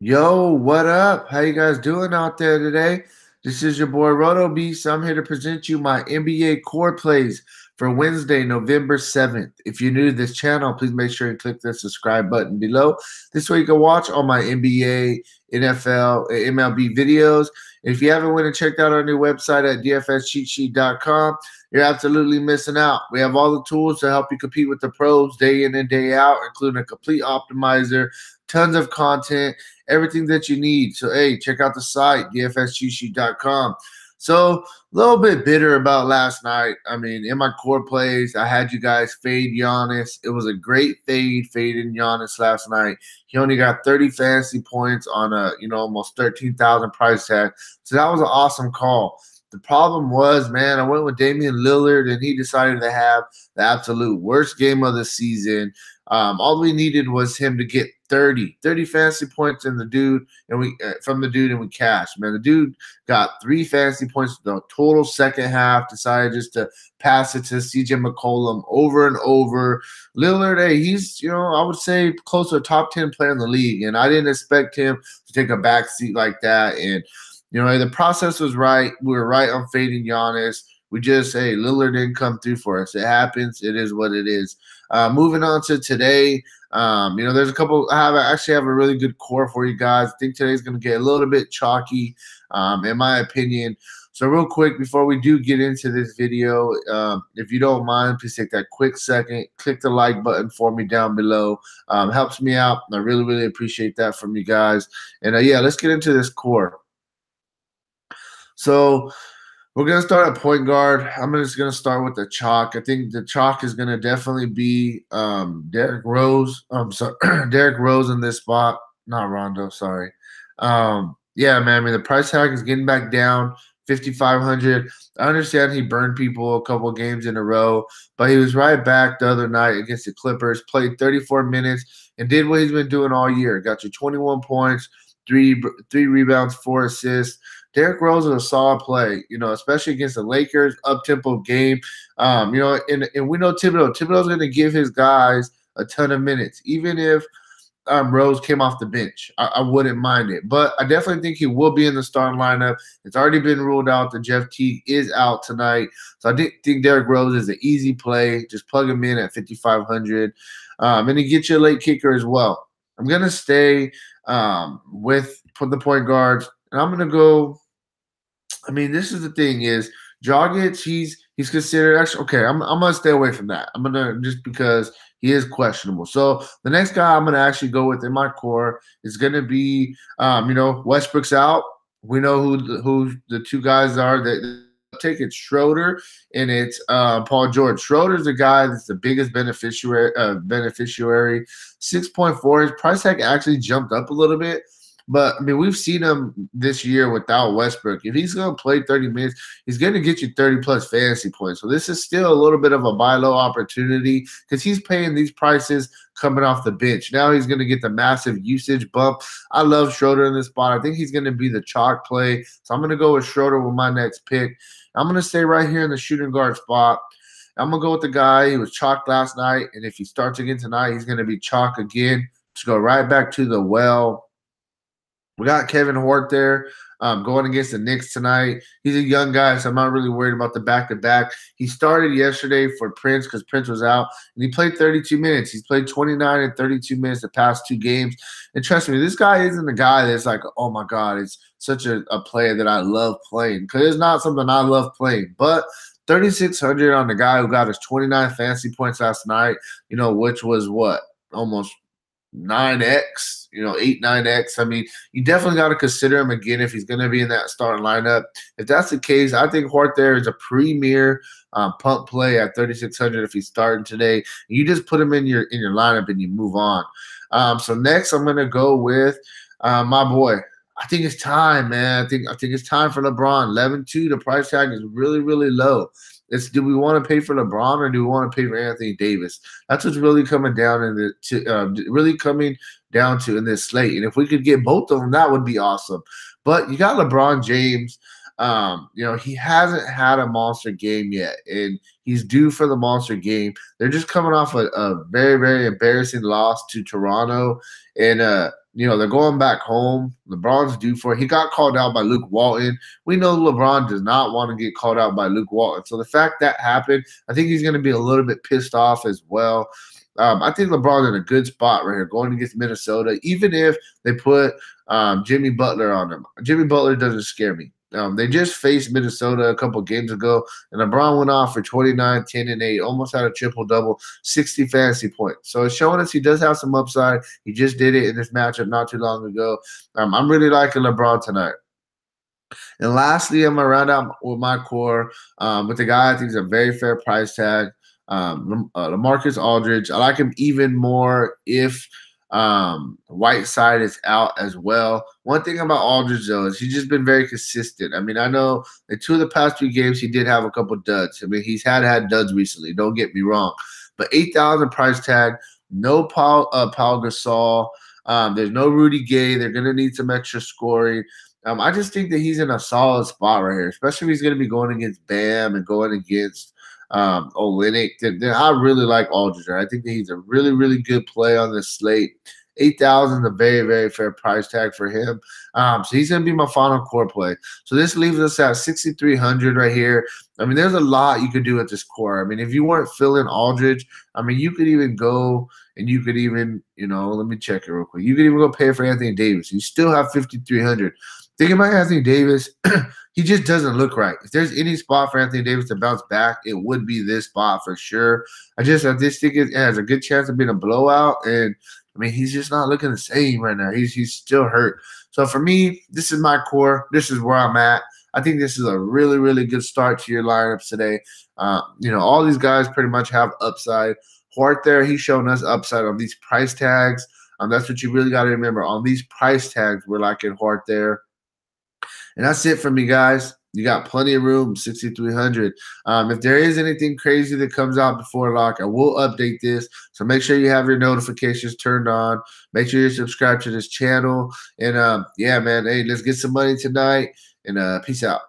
Yo, what up? How you guys doing out there today? This is your boy Roto Beast. I'm here to present you my NBA core plays for Wednesday, November 7th. If you're new to this channel, please make sure you click the subscribe button below. This way you can watch all my NBA, NFL, and MLB videos. If you haven't went and checked out our new website at dfscheatsheet.com, you're absolutely missing out. We have all the tools to help you compete with the pros day in and day out, including a complete optimizer, tons of content, everything that you need. So, hey, check out the site, dfscheatsheet.com. So, a little bit bitter about last night. I mean, in my core plays, I had you guys fade Giannis. It was a great fading Giannis last night. He only got 30 fantasy points on a, almost 13,000 price tag. So that was an awesome call. The problem was, man, I went with Damian Lillard, and he decided to have the absolute worst game of the season. All we needed was him to get 30 fantasy points in the dude, and we cashed. Man, the dude got 3 fantasy points the total second half, decided just to pass it to CJ McCollum over and over. Lillard, hey, he's, I would say close to a top 10 player in the league, and I didn't expect him to take a back seat like that. And the process was right. We were right on fading Giannis. We just, hey, Lillard didn't come through for us. It happens. It is what it is. Moving on to today, there's a couple. I actually have a really good core for you guys. I think today's going to get a little bit chalky, in my opinion. So real quick, before we do get into this video, if you don't mind, please take that quick second, click the like button for me down below. Helps me out. I really, really appreciate that from you guys. And yeah, let's get into this core. So we're going to start at point guard. I'm just going to start with the chalk. I think the chalk is going to definitely be Derrick Rose. I'm sorry, Derrick Rose in this spot. Not Rondo, sorry. Yeah, man, I mean, the price tag is getting back down, 5,500. I understand he burned people a couple games in a row, but he was right back the other night against the Clippers, played 34 minutes, and did what he's been doing all year. Got you 21 points, three rebounds, 4 assists. Derrick Rose is a solid play, especially against the Lakers, up-tempo game. And we know Thibodeau. Thibodeau's going to give his guys a ton of minutes, even if Rose came off the bench. I wouldn't mind it. But I definitely think he will be in the starting lineup. It's already been ruled out that Jeff Teague is out tonight. So I think Derrick Rose is an easy play. Just plug him in at 5,500. And he gets you a late kicker as well. I'm going to stay with the point guards. And I'm going to go – I mean, this is the thing is Dragic, he's considered actually okay. I'm gonna stay away from that. I'm gonna just because he is questionable. So the next guy I'm gonna actually go with in my core is gonna be Westbrook's out. We know who the two guys are that take it Schroeder and it's Paul George. Schroeder's the guy that's the biggest beneficiary. 6.4. His price tag actually jumped up a little bit. But, I mean, we've seen him this year without Westbrook. If he's going to play 30 minutes, he's going to get you 30-plus fantasy points. So this is still a little bit of a buy low opportunity because he's paying these prices coming off the bench. Now he's going to get the massive usage bump. I love Schroeder in this spot. I think he's going to be the chalk play. So I'm going to go with Schroeder with my next pick. I'm going to stay right here in the shooting guard spot. I'm going to go with the guy who was chalked last night. And if he starts again tonight, he's going to be chalk again. Just go right back to the well. We got Kevin Hort there going against the Knicks tonight. He's a young guy, so I'm not really worried about the back-to-back. He started yesterday for Prince because Prince was out, and he played 32 minutes. He's played 29 and 32 minutes the past 2 games. And trust me, this guy isn't a guy that's like, oh, my God, it's such a player that I love playing because it's not something I love playing. But 3,600 on the guy who got his 29 fantasy points last night, which was what? Almost 9x, 8-9x. I mean, you definitely got to consider him again if he's going to be in that starting lineup. If that's the case, I think Hort there is a premier pump play at 3,600 if he's starting today. You just put him in your lineup and you move on. So next, I'm going to go with my boy. I think it's time, man. I think it's time for LeBron. 11.2. The price tag is really, really low. Do we want to pay for LeBron or do we want to pay for Anthony Davis? That's what's really coming down to in this slate. And if we could get both of them, that would be awesome. But you got LeBron James. He hasn't had a monster game yet, and he's due for the monster They're just coming off a very, very embarrassing loss to Toronto. And they're going back home. LeBron's due for it. He got called out by Luke Walton. We know LeBron does not want to get called out by Luke Walton. So the fact that happened, I think he's going to be a little bit pissed off as well. I think LeBron's in a good spot right here going against Minnesota, even if they put Jimmy Butler on them. Jimmy Butler doesn't scare me. They just faced Minnesota a couple games ago, and LeBron went off for 29, 10, and 8, almost had a triple-double, 60 fantasy points. So it's showing us he does have some upside. He just did it in this matchup not too long ago. I'm really liking LeBron tonight. And lastly, I'm going to round out with my core with the guy I think is a very fair price tag, LaMarcus Aldridge. I like him even more if Whiteside is out as well. One thing about Aldridge, though, is he's just been very consistent. I mean, I know in 2 of the past 3 games, he did have a couple duds. I mean, he's had duds recently. Don't get me wrong. But 8,000 price tag, no Paul Gasol. There's no Rudy Gay. They're going to need some extra scoring. I just think that he's in a solid spot right here, especially if he's going to be going against Bam and going against Olynyk. Then I really like Aldridge. I think that he's a really, really good play on this slate. 8,000 is a very, very fair price tag for him. So he's going to be my final core play. So this leaves us at 6,300 right here. I mean, there's a lot you could do with this core. I mean, if you weren't filling Aldridge, I mean, you could even go and you could even, let me check it real quick. You could even go pay for Anthony Davis. You still have 5,300. Thinking about Anthony Davis, he just doesn't look right. If there's any spot for Anthony Davis to bounce back, it would be this spot for sure. I just think it has a good chance of being a blowout, and I mean he's just not looking the same right now. He's still hurt. So for me, this is my core. This is where I'm at. I think this is a really, really good start to your lineups today. All these guys pretty much have upside. Hort there, he's showing us upside on these price tags. That's what you really got to remember. On these price tags, we're liking Hort there. And that's it for me, guys. You got plenty of room, 6,300. If there is anything crazy that comes out before lock, I will update this. So make sure you have your notifications turned on. Make sure you're subscribed to this channel. And, yeah, man, hey, let's get some money tonight. And peace out.